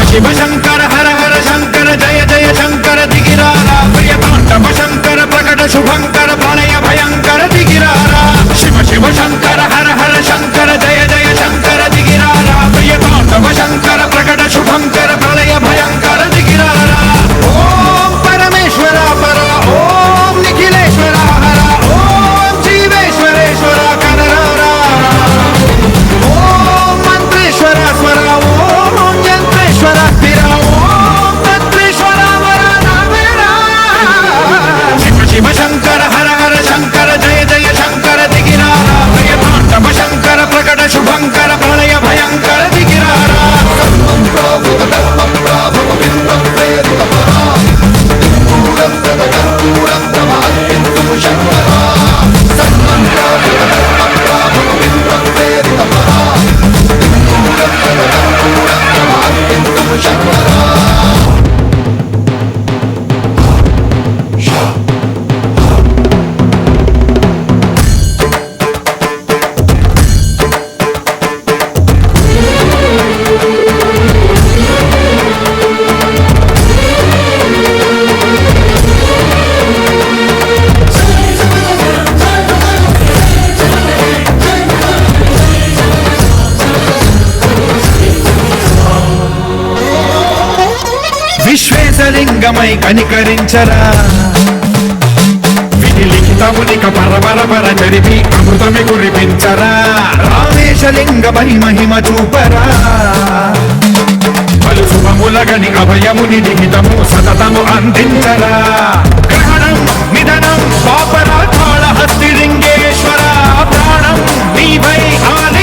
శివ శంకర హర హర శంకర జయ జయ శంకర దిగిరారా ప్రియ తాండవ శంకర ప్రకట శుభంకర ప్రళయ భయంకర దిగిరారా శివ శివ శంకర హర హర శంకర జయ జయ శంకర దిగిరారా ప్రియ తాండవ శంకర ప్రకట శుభంకర ప్రళయ భయంకర దిగిరారా ఓం పరమేశ్వర పర ఓం నిఖిలేశ్వర హర ఓం జీవేశ్వరేశ్వర కరరారా ఓం మంత్రేశ్వర స్వర ఓం యంత్రేశ్వర స్థిర ఓం తత్రేశ్వర వర నామేరా శివ శివ శంకర హర హర శంకర జయ జయ శంకర దిగిరారా ప్రియ తాండవ శంకర ప్రకట శుభంకర ప్రళయ భయంకర దిగిరారా విశ్వేశలింగమై కనికరించరా విధి లిఖితమునిక పరపర పర చరిపి అమృతమి కురిపించరా రామేశలింగమై మహిమ చూపరా పలు శుభములగని అభయముని లిఖితము సతతము అందించరా గ్రహణం నిధనం పాపరాళ హస్తి లింగేశ్వర ప్రాణం నీవై ఆల